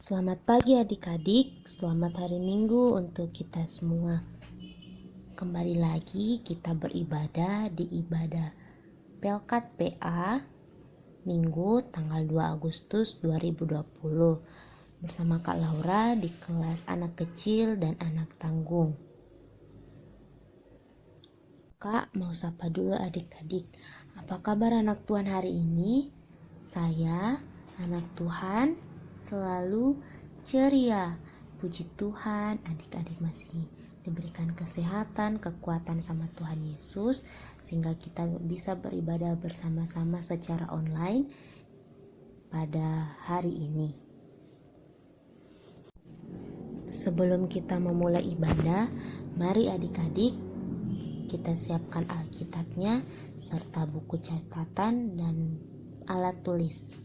Selamat pagi adik-adik, selamat hari Minggu untuk kita semua. Kembali lagi kita beribadah di ibadah Pelkat PA Minggu tanggal 2 Agustus 2020 bersama Kak Laura di kelas anak kecil dan anak tanggung. Kak mau sapa dulu adik-adik. Apa kabar anak Tuhan hari ini? Saya, anak Tuhan, selalu ceria. Puji Tuhan, adik-adik masih diberikan kesehatan, kekuatan sama Tuhan Yesus, sehingga kita bisa beribadah bersama-sama secara online pada hari ini. Sebelum kita memulai ibadah, mari adik-adik kita siapkan Alkitabnya serta buku catatan dan alat tulis.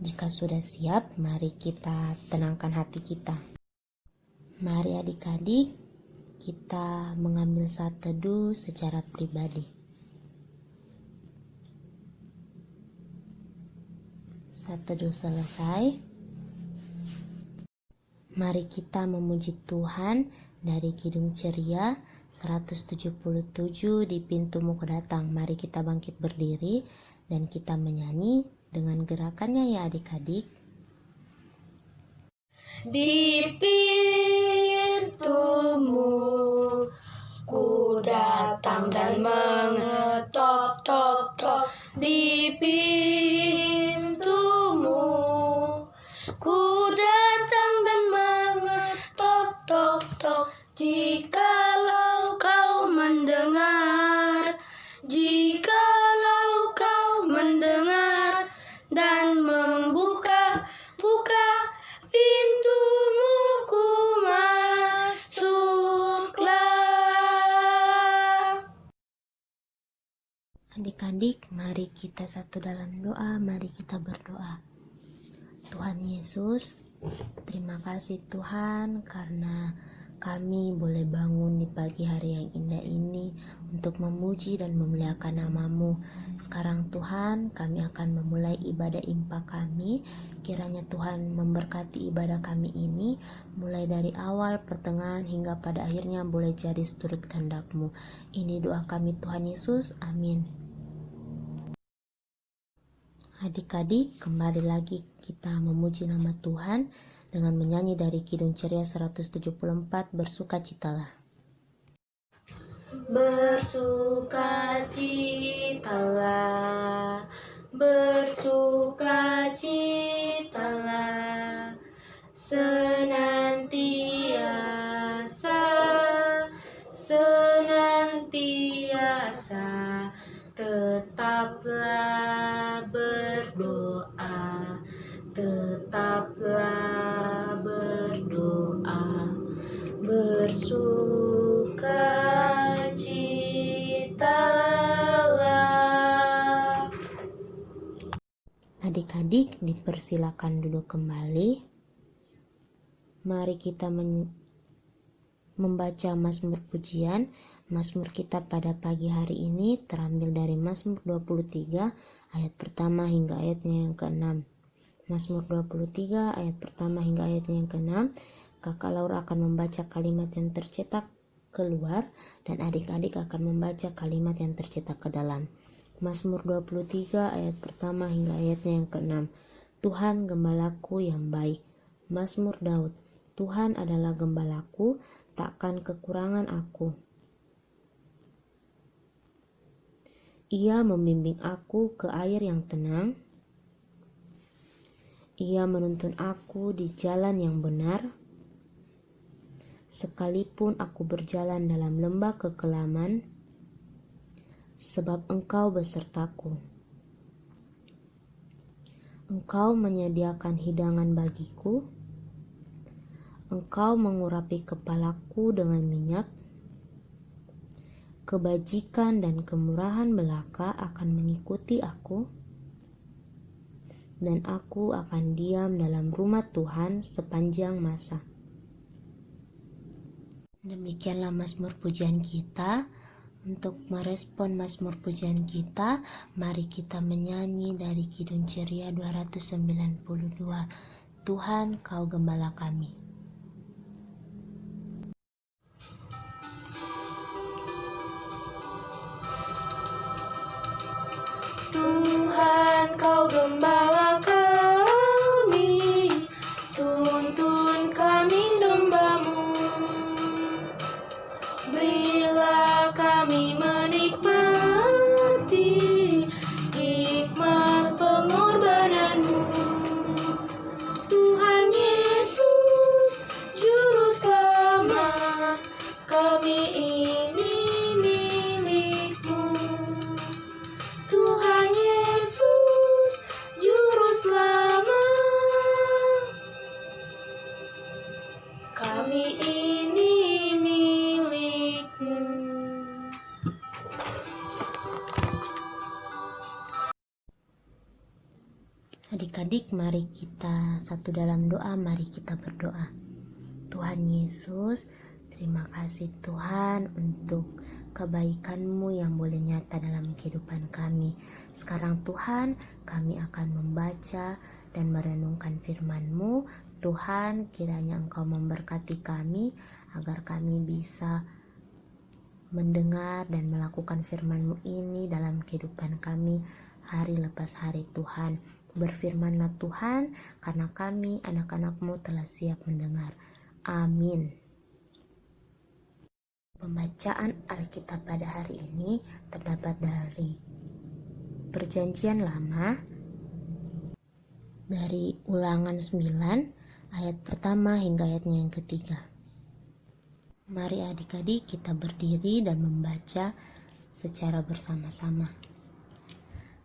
Jika sudah siap, mari kita tenangkan hati kita. Mari adik-adik, kita mengambil saat teduh secara pribadi. Saat teduh selesai, mari kita memuji Tuhan dari Kidung Ceria 177 di Pintumu Kedatang. Mari kita bangkit berdiri dan kita menyanyi dengan gerakannya ya adik-adik. Di pintumu ku datang dan mengetok tok tok. Di pintumu ku datang dan mengetok tok tok. Jikalau kau mendengar, jikalau kau mendengar dan membuka pintumu, ku masuklah. Adik-adik, mari kita satu dalam doa, mari kita berdoa. Tuhan Yesus, terima kasih Tuhan karena kami boleh bangun di pagi hari yang indah ini untuk memuji dan memuliakan nama-Mu. Sekarang Tuhan, kami akan memulai ibadah impa kami. Kiranya Tuhan memberkati ibadah kami ini, mulai dari awal, pertengahan, hingga pada akhirnya boleh jadi seturut kehendak-Mu. Ini doa kami Tuhan Yesus, amin. Adik-adik, kembali lagi kita memuji nama Tuhan dengan menyanyi dari Kidung Ceria 174, Bersukacitalah. Bersukacitalah, bersukacitalah, senantiasa, senantiasa, tetaplah berdoa, tetaplah berdoa, bersukacitalah. Adik-adik dipersilakan duduk kembali. Mari kita membaca Mazmur pujian. Mazmur kita pada pagi hari ini terambil dari Mazmur 23 ayat pertama hingga ayatnya yang ke-6. Mazmur 23 ayat pertama hingga ayatnya yang ke-6. Kakak Laura akan membaca kalimat yang tercetak keluar dan adik-adik akan membaca kalimat yang tercetak ke dalam. Mazmur 23 ayat pertama hingga ayatnya yang ke-6. Tuhan gembalaku yang baik. Mazmur Daud. Tuhan adalah gembalaku, takkan kekurangan aku. Ia membimbing aku ke air yang tenang. Ia menuntun aku di jalan yang benar. Sekalipun aku berjalan dalam lembah kekelaman, sebab Engkau besertaku. Engkau menyediakan hidangan bagiku. Engkau mengurapi kepalaku dengan minyak. Kebajikan dan kemurahan belaka akan mengikuti aku, dan aku akan diam dalam rumah Tuhan sepanjang masa. Demikianlah Mazmur pujian kita. Untuk merespon Mazmur pujian kita, mari kita menyanyi dari Kidung Ceria 292. Tuhan, Kau Gembala kami. Tuhan, Kau Gembala kami, tuntun kami domba-Mu. Berilah kami menikmati hikmat pengorbanan-Mu. Tuhan Yesus, Juru Selamat, kami ini milik-Mu. Tuhan Yesus, Juru Selamat, kami ini milik-Mu. Adik-adik, mari kita satu dalam doa, mari kita berdoa. Tuhan Yesus, terima kasih Tuhan untuk kebaikan-Mu yang boleh nyata dalam kehidupan kami. Sekarang Tuhan, kami akan membaca dan merenungkan firman-Mu. Tuhan, kiranya Engkau memberkati kami agar kami bisa mendengar dan melakukan firman-Mu ini dalam kehidupan kami hari lepas hari. Tuhan, berfirmanlah Tuhan, karena kami anak-anak-Mu telah siap mendengar. Amin. Pembacaan Alkitab pada hari ini terdapat dari Perjanjian Lama, dari Ulangan 9 ayat pertama hingga ayatnya yang ketiga. Mari adik-adik kita berdiri dan membaca secara bersama-sama.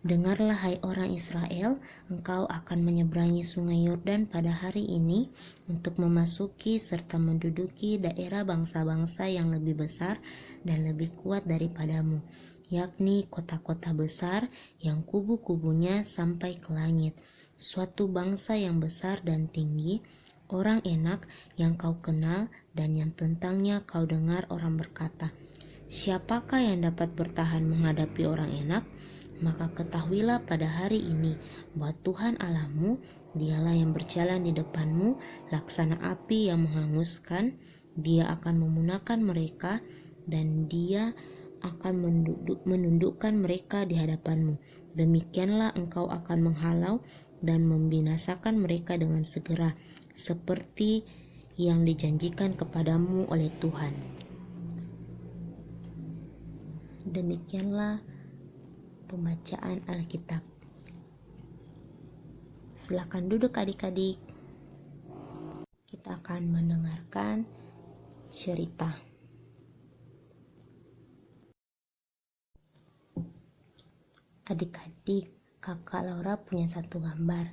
Dengarlah hai orang Israel, engkau akan menyeberangi sungai Yordan pada hari ini untuk memasuki serta menduduki daerah bangsa-bangsa yang lebih besar dan lebih kuat daripadamu, yakni kota-kota besar yang kubu-kubunya sampai ke langit, suatu bangsa yang besar dan tinggi, orang enak yang kau kenal dan yang tentangnya kau dengar orang berkata, siapakah yang dapat bertahan menghadapi orang enak? Maka ketahuilah pada hari ini bahwa Tuhan Allahmu, Dialah yang berjalan di depanmu, laksana api yang menghanguskan. Dia akan memunahkan mereka dan Dia akan menundukkan mereka di hadapanmu. Demikianlah engkau akan menghalau dan membinasakan mereka dengan segera, seperti yang dijanjikan kepadamu oleh Tuhan. Demikianlah pembacaan Alkitab. Silakan duduk adik-adik. Kita akan mendengarkan cerita. Adik-adik, Kakak Laura punya satu gambar.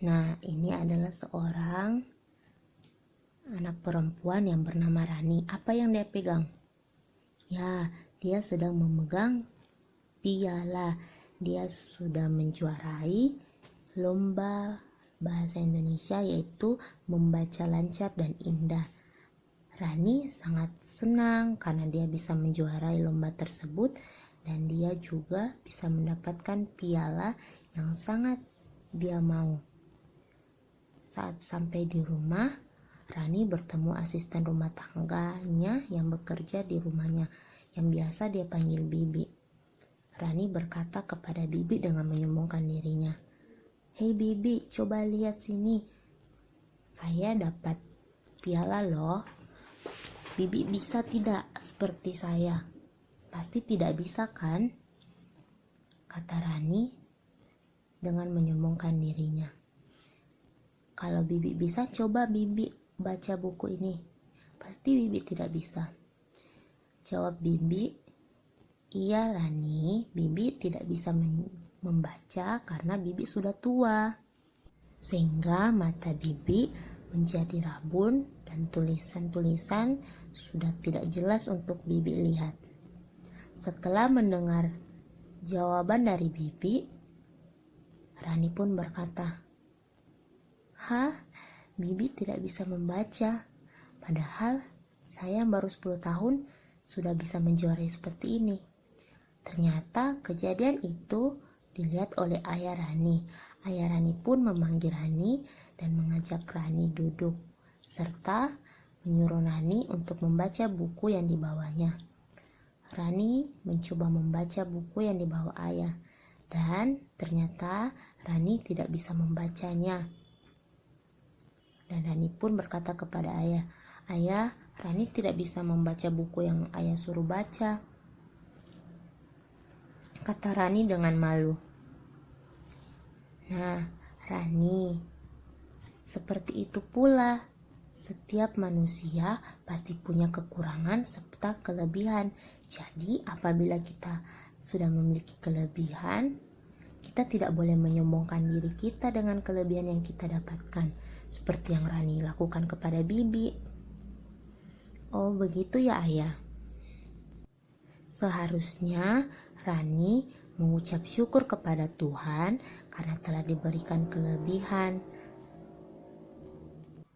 Nah, ini adalah seorang anak perempuan yang bernama Rani. Apa yang dia pegang? Ya, dia sedang memegang piala. Dia sudah menjuarai lomba bahasa Indonesia, yaitu membaca lancar dan indah. Rani sangat senang karena dia bisa menjuarai lomba tersebut dan dia juga bisa mendapatkan piala yang sangat dia mau. Saat sampai di rumah, Rani bertemu asisten rumah tangganya yang bekerja di rumahnya, yang biasa dia panggil Bibi. Rani berkata kepada Bibi dengan menyombongkan dirinya, "Hei Bibi, coba lihat sini. Saya dapat piala loh. Bibi bisa tidak seperti saya?" "Pasti tidak bisa kan?" kata Rani dengan menyombongkan dirinya. "Kalau Bibi bisa, coba Bibi baca buku ini." "Pasti Bibi tidak bisa," jawab Bibi. "Iya Rani, Bibi tidak bisa membaca karena Bibi sudah tua, sehingga mata Bibi menjadi rabun dan tulisan-tulisan sudah tidak jelas untuk Bibi lihat." Setelah mendengar jawaban dari Bibi, Rani pun berkata, "Hah, Bibi tidak bisa membaca. Padahal saya baru 10 tahun sudah bisa menjuarai seperti ini. Ternyata kejadian itu dilihat oleh ayah Rani. Ayah Rani pun memanggil Rani dan mengajak Rani duduk, serta menyuruh Rani untuk membaca buku yang dibawanya. Rani mencoba membaca buku yang dibawa ayah, dan ternyata Rani tidak bisa membacanya. Dan Rani pun berkata kepada ayah, "Ayah, Rani tidak bisa membaca buku yang ayah suruh baca," kata Rani dengan malu. Nah, Rani, seperti itu pula. Setiap manusia pasti punya kekurangan serta kelebihan. Jadi, apabila kita sudah memiliki kelebihan, kita tidak boleh menyombongkan diri kita dengan kelebihan yang kita dapatkan, seperti yang Rani lakukan kepada Bibi. Oh, begitu ya, Ayah. Seharusnya Rani mengucap syukur kepada Tuhan karena telah diberikan kelebihan.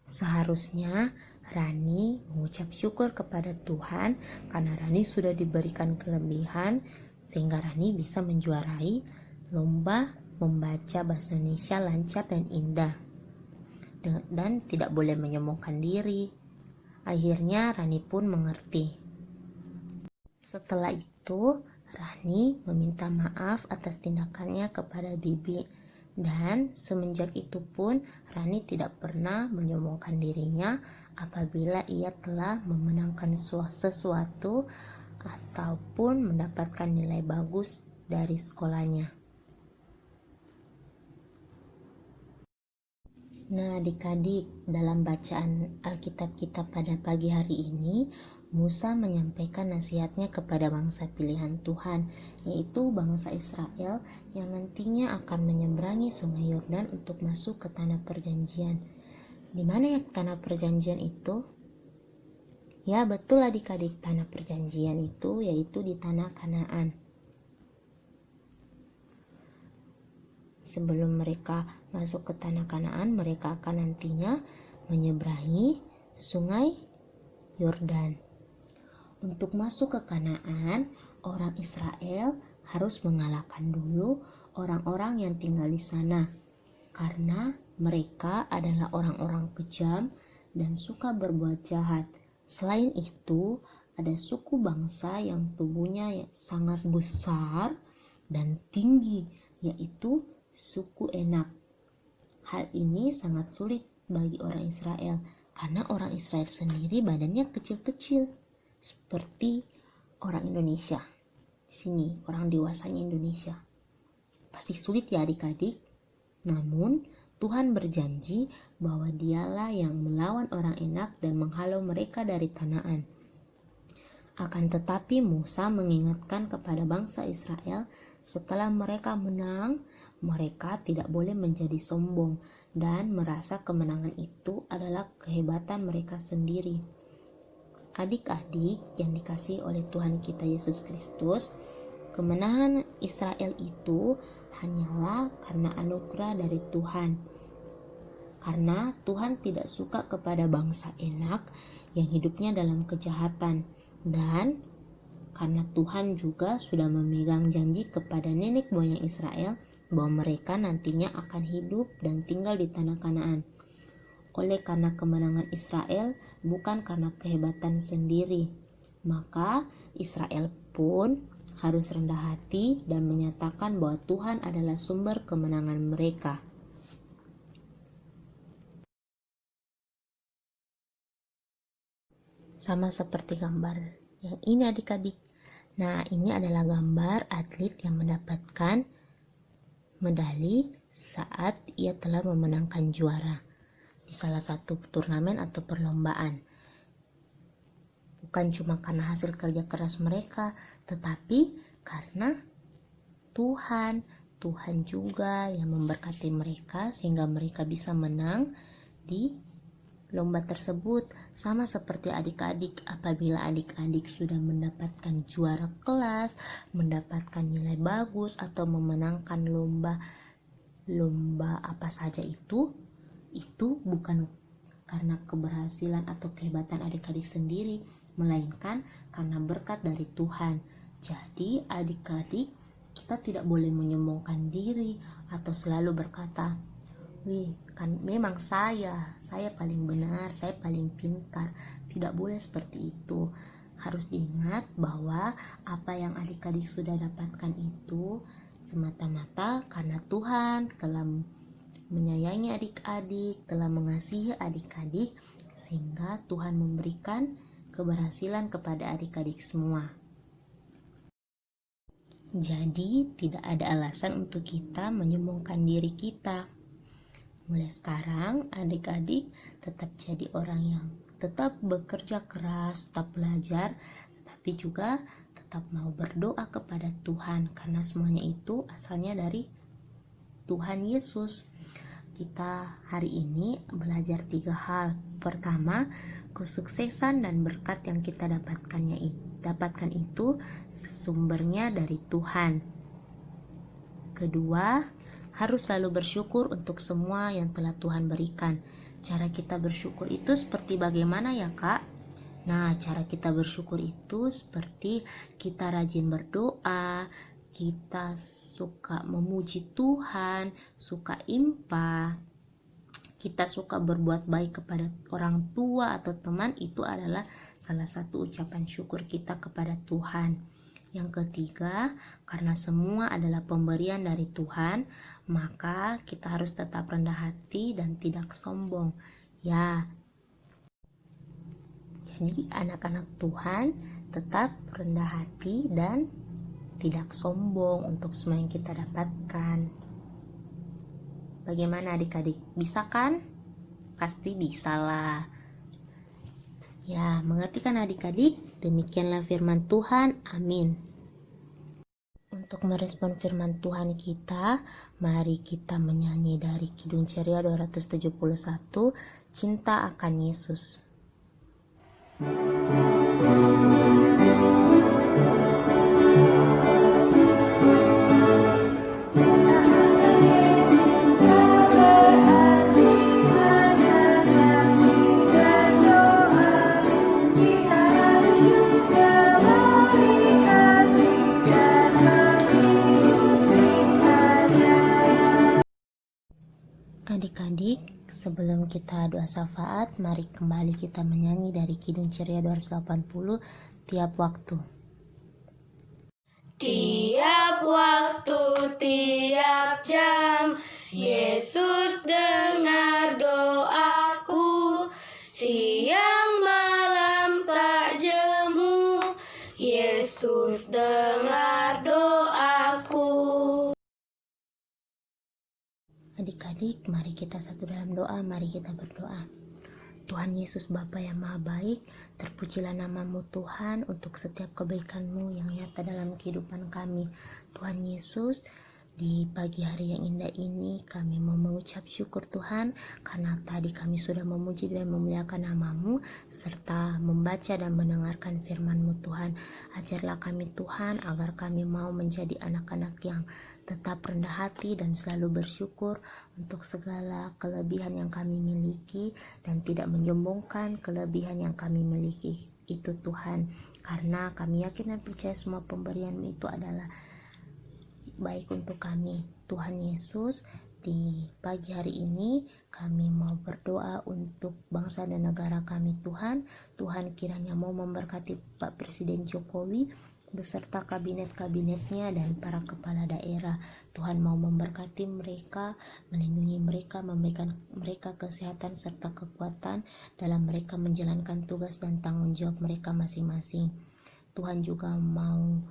Seharusnya Rani mengucap syukur kepada Tuhan karena Rani sudah diberikan kelebihan sehingga Rani bisa menjuarai lomba membaca bahasa Indonesia lancar dan indah. Dan tidak boleh menyombongkan diri. Akhirnya Rani pun mengerti. Setelah itu, Rani meminta maaf atas tindakannya kepada Bibi. Dan semenjak itu pun Rani tidak pernah menyombongkan dirinya apabila ia telah memenangkan sesuatu ataupun mendapatkan nilai bagus dari sekolahnya. Nah, adik-adik, dalam bacaan Alkitab kita pada pagi hari ini, Musa menyampaikan nasihatnya kepada bangsa pilihan Tuhan, yaitu bangsa Israel yang nantinya akan menyeberangi sungai Yordan untuk masuk ke tanah perjanjian. Di mana ya tanah perjanjian itu? Ya, betul adik-adik, tanah perjanjian itu yaitu di tanah Kanaan. Sebelum mereka masuk ke tanah Kanaan, mereka akan nantinya menyeberangi sungai Yordan. Untuk masuk ke Kanaan, orang Israel harus mengalahkan dulu orang-orang yang tinggal di sana, karena mereka adalah orang-orang kejam dan suka berbuat jahat. Selain itu, ada suku bangsa yang tubuhnya sangat besar dan tinggi, yaitu suku Enak. Hal ini sangat sulit bagi orang Israel, karena orang Israel sendiri badannya kecil-kecil, seperti orang Indonesia. Di sini orang dewasanya Indonesia. Pasti sulit ya adik-adik. Namun Tuhan berjanji bahwa Dialah yang melawan orang Enak dan menghalau mereka dari Kanaan. Akan tetapi Musa mengingatkan kepada bangsa Israel, setelah mereka menang, mereka tidak boleh menjadi sombong dan merasa kemenangan itu adalah kehebatan mereka sendiri. Adik-adik yang dikasihi oleh Tuhan kita Yesus Kristus, kemenangan Israel itu hanyalah karena anugerah dari Tuhan. Karena Tuhan tidak suka kepada bangsa Enak yang hidupnya dalam kejahatan, dan karena Tuhan juga sudah memegang janji kepada nenek moyang Israel bahwa mereka nantinya akan hidup dan tinggal di tanah Kanaan. Oleh karena kemenangan Israel bukan karena kehebatan sendiri, maka Israel pun harus rendah hati dan menyatakan bahwa Tuhan adalah sumber kemenangan mereka. Sama seperti gambar yang ini adik-adik. Nah, ini adalah gambar atlet yang mendapatkan medali saat ia telah memenangkan juara di salah satu turnamen atau perlombaan. Bukan cuma karena hasil kerja keras mereka, tetapi karena Tuhan juga yang memberkati mereka sehingga mereka bisa menang di lomba tersebut. Sama seperti adik-adik, apabila adik-adik sudah mendapatkan juara kelas, mendapatkan nilai bagus atau memenangkan lomba apa saja itu bukan karena keberhasilan atau kehebatan adik-adik sendiri, melainkan karena berkat dari Tuhan. Jadi adik-adik, kita tidak boleh menyombongkan diri atau selalu berkata, "Wih, kan memang saya paling benar, saya paling pintar." Tidak boleh seperti itu. Harus diingat bahwa apa yang adik-adik sudah dapatkan itu semata-mata karena Tuhan telah menyayangi adik-adik, telah mengasihi adik-adik, sehingga Tuhan memberikan keberhasilan kepada adik-adik semua. Jadi tidak ada alasan untuk kita menyombongkan diri kita. Mulai sekarang adik-adik tetap jadi orang yang tetap bekerja keras, tetap belajar, tetapi juga tetap mau berdoa kepada Tuhan, karena semuanya itu asalnya dari Tuhan Yesus. Kita hari ini belajar 3 hal. Pertama, kesuksesan dan berkat yang kita dapatkan itu sumbernya dari Tuhan. Kedua, harus selalu bersyukur untuk semua yang telah Tuhan berikan. Cara kita bersyukur itu seperti bagaimana ya, Kak? Nah, cara kita bersyukur itu seperti kita rajin berdoa, kita suka memuji Tuhan, suka impa, kita suka berbuat baik kepada orang tua atau teman. Itu adalah salah satu ucapan syukur kita kepada Tuhan. Yang ketiga, karena semua adalah pemberian dari Tuhan, maka kita harus tetap rendah hati dan tidak sombong. Ya, jadi anak-anak Tuhan tetap rendah hati dan tidak sombong untuk semua yang kita dapatkan. Bagaimana adik-adik? Bisa kan? Pasti bisa lah. Ya, mengerti kan adik-adik? Demikianlah firman Tuhan. Amin. Untuk merespon firman Tuhan kita, mari kita menyanyi dari Kidung Ceria 271, Cinta akan Yesus. Adik-adik, sebelum kita doa syafaat, mari kembali kita menyanyi dari Kidung Ceria 280, tiap waktu. Tiap waktu, tiap jam, Yesus dengar doaku. Siang malam tak jemu, Yesus dengar doaku. Adik-adik, mari kita satu dalam doa, mari kita berdoa. Tuhan Yesus Bapa yang Maha Baik, terpujilah nama-Mu Tuhan untuk setiap kebaikan-Mu yang nyata dalam kehidupan kami. Tuhan Yesus, di pagi hari yang indah ini kami mau mengucap syukur Tuhan, karena tadi kami sudah memuji dan memuliakan nama-Mu serta membaca dan mendengarkan firman-Mu Tuhan. Ajarlah kami Tuhan agar kami mau menjadi anak-anak yang tetap rendah hati dan selalu bersyukur untuk segala kelebihan yang kami miliki dan tidak menyombongkan kelebihan yang kami miliki itu Tuhan, karena kami yakin dan percaya semua pemberian-Mu itu adalah baik untuk kami. Tuhan Yesus, di pagi hari ini kami mau berdoa untuk bangsa dan negara kami Tuhan. Tuhan kiranya mau memberkati Pak Presiden Jokowi beserta kabinet-kabinetnya dan para kepala daerah. Tuhan mau memberkati mereka, melindungi mereka, memberikan mereka kesehatan serta kekuatan dalam mereka menjalankan tugas dan tanggung jawab mereka masing-masing. Tuhan juga mau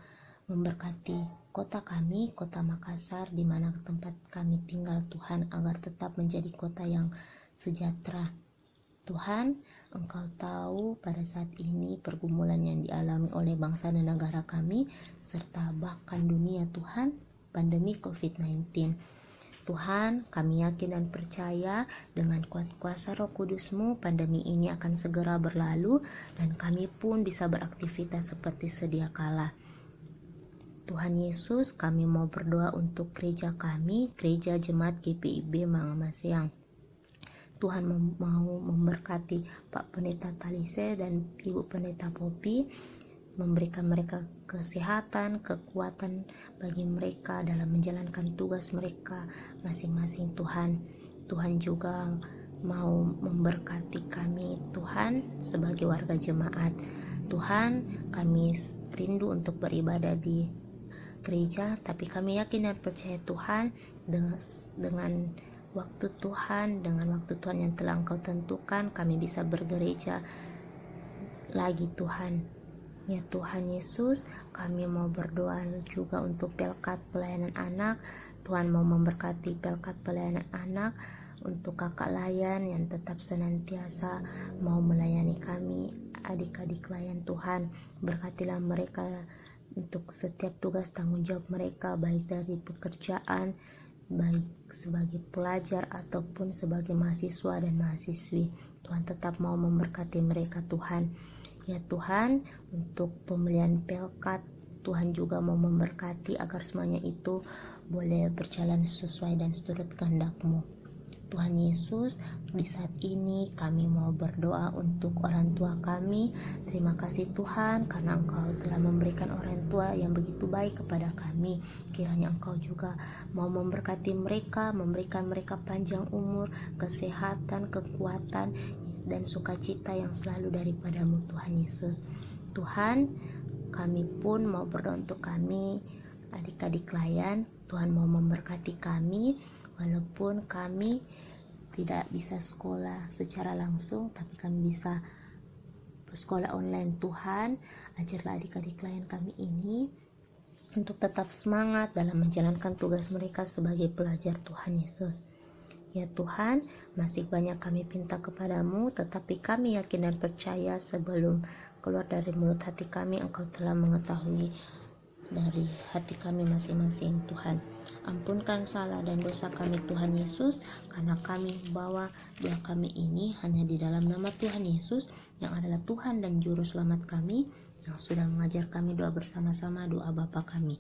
memberkati kota kami, kota Makassar, di mana tempat kami tinggal Tuhan, agar tetap menjadi kota yang sejahtera. Tuhan, Engkau tahu pada saat ini pergumulan yang dialami oleh bangsa dan negara kami, serta bahkan dunia Tuhan, pandemi COVID-19. Tuhan, kami yakin dan percaya dengan kuasa Roh Kudus-Mu, pandemi ini akan segera berlalu dan kami pun bisa beraktivitas seperti sedia kala. Tuhan Yesus, kami mau berdoa untuk gereja kami, Gereja Jemaat GPIB Mangamaseang. Tuhan mau memberkati Pak Pendeta Talise dan Ibu Pendeta Popi, memberikan mereka kesehatan, kekuatan bagi mereka dalam menjalankan tugas mereka masing-masing. Tuhan juga mau memberkati kami Tuhan sebagai warga jemaat. Tuhan, kami rindu untuk beribadah di gereja, tapi kami yakin dan percaya Tuhan dengan waktu Tuhan, dengan waktu Tuhan yang telah Engkau tentukan, kami bisa bergereja lagi Tuhan. Ya Tuhan Yesus, kami mau berdoa juga untuk pelkat pelayanan anak. Tuhan mau memberkati pelkat pelayanan anak, untuk kakak layan yang tetap senantiasa mau melayani kami, adik-adik layan Tuhan. Berkatilah mereka untuk setiap tugas tanggung jawab mereka, baik dari pekerjaan, baik sebagai pelajar ataupun sebagai mahasiswa dan mahasiswi. Tuhan tetap mau memberkati mereka Tuhan. Ya Tuhan, untuk pemilihan pelkat, Tuhan juga mau memberkati agar semuanya itu boleh berjalan sesuai dan seturut kehendak-Mu. Tuhan Yesus, di saat ini kami mau berdoa untuk orang tua kami. Terima kasih Tuhan, karena Engkau telah memberikan orang tua yang begitu baik kepada kami. Kiranya Engkau juga mau memberkati mereka, memberikan mereka panjang umur, kesehatan, kekuatan, dan sukacita yang selalu daripada-Mu Tuhan Yesus. Tuhan, kami pun mau berdoa untuk kami, adik-adik layan. Tuhan mau memberkati kami, walaupun kami tidak bisa sekolah secara langsung, tapi kami bisa sekolah online. Tuhan, ajarlah adik-adik layan kami ini untuk tetap semangat dalam menjalankan tugas mereka sebagai pelajar Tuhan Yesus. Ya Tuhan, masih banyak kami pinta kepadamu, tetapi kami yakin dan percaya sebelum keluar dari mulut hati kami, Engkau telah mengetahui dari hati kami masing-masing. Tuhan, ampunkan salah dan dosa kami Tuhan Yesus, karena kami membawa doa kami ini hanya di dalam nama Tuhan Yesus yang adalah Tuhan dan Juru Selamat kami, yang sudah mengajar kami doa bersama-sama, doa Bapa kami.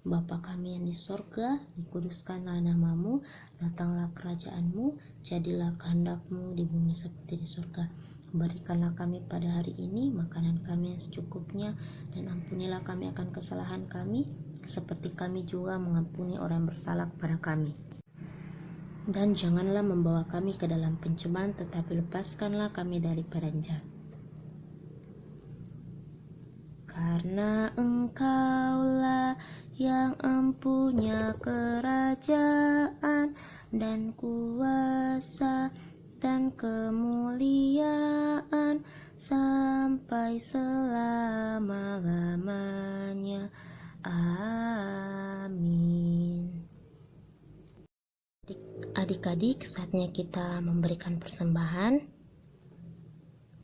Bapa kami yang di sorga, dikuduskanlah namamu, datanglah kerajaanmu, jadilah kehendak-Mu di bumi seperti di sorga. Berikanlah kami pada hari ini makanan kami yang secukupnya, dan ampunilah kami akan kesalahan kami, seperti kami juga mengampuni orang yang bersalah kepada kami. Dan janganlah membawa kami ke dalam pencobaan, tetapi lepaskanlah kami daripada jahat. Karena Engkaulah yang empunya kerajaan dan kuasa dan kemuliaan sampai selama-lamanya. Amin. Adik-adik, saatnya kita memberikan persembahan.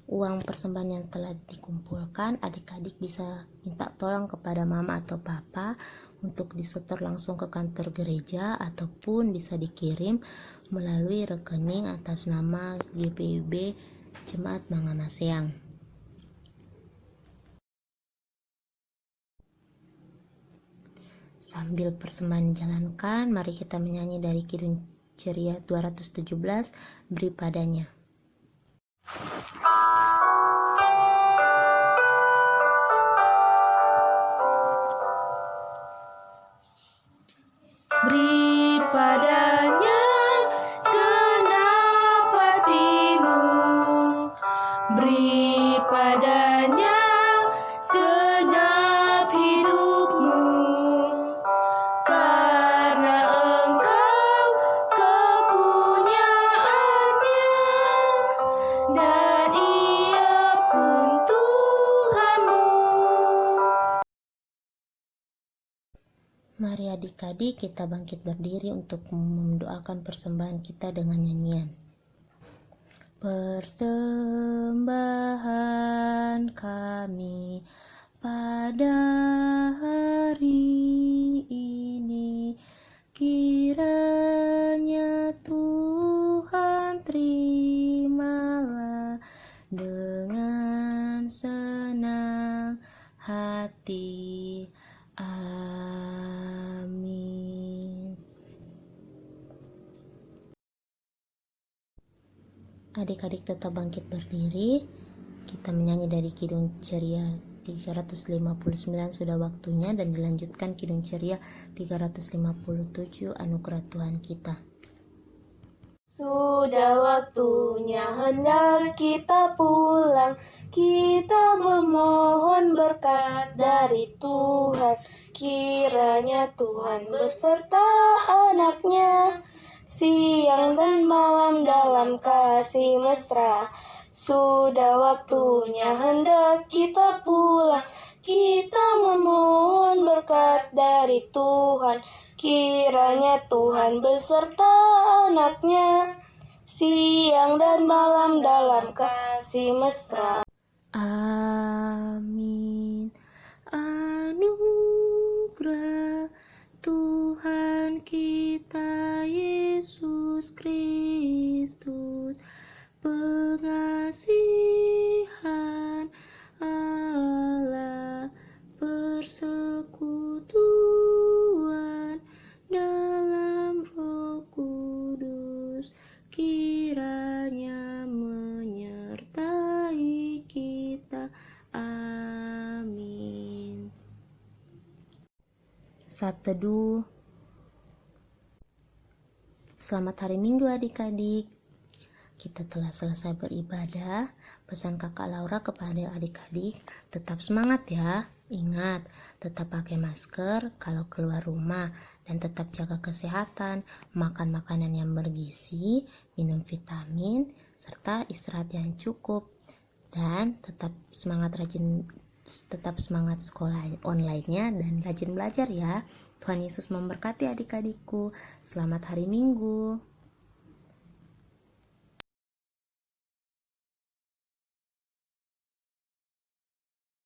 Uang persembahan yang telah dikumpulkan, adik-adik bisa minta tolong kepada mama atau papa untuk disetor langsung ke kantor gereja, ataupun bisa dikirim melalui rekening atas nama GPIB Jemaat Mangamaseang. Sambil persembahan dijalankan, mari kita menyanyi dari Kidung Ceria 217, Beri Padanya. Beri padanya segenap hatimu, beri padanya segenap hidupmu, karena Engkau kepunyaannya, dan Ia pun Tuhanmu. Mari adik-adik kita bangkit berdiri untuk mendoakan persembahan kita dengan nyanyian. Persembahan kami pada hari ini, kiranya Tuhan terimalah dengan senang hati. Amin. Adik-adik tetap bangkit berdiri. Kita menyanyi dari Kidung Ceria 359 sudah waktunya, dan dilanjutkan Kidung Ceria 357 Anugerah Tuhan Kita. Sudah waktunya hendak kita pulang, kita memohon berkat dari Tuhan. Kiranya Tuhan beserta anaknya, siang dan malam dalam kasih mesra. Sudah waktunya hendak kita pulang, kita memohon berkat dari Tuhan. Kiranya Tuhan beserta anaknya, siang dan malam dalam kasih mesra. Amin. Anugerah Tuhan kita Yesus Kristus, pengasihan Allah, persekutuan dalam Roh Kudus, kiranya menyertai kita. Amin. Saat teduh. Selamat hari Minggu adik-adik. Kita telah selesai beribadah. Pesan Kakak Laura kepada adik-adik, tetap semangat ya. Ingat, tetap pakai masker kalau keluar rumah, dan tetap jaga kesehatan, makan makanan yang bergizi, minum vitamin, serta istirahat yang cukup. Dan tetap semangat sekolah online-nya, dan rajin belajar ya. Tuhan Yesus memberkati adik-adikku. Selamat hari Minggu.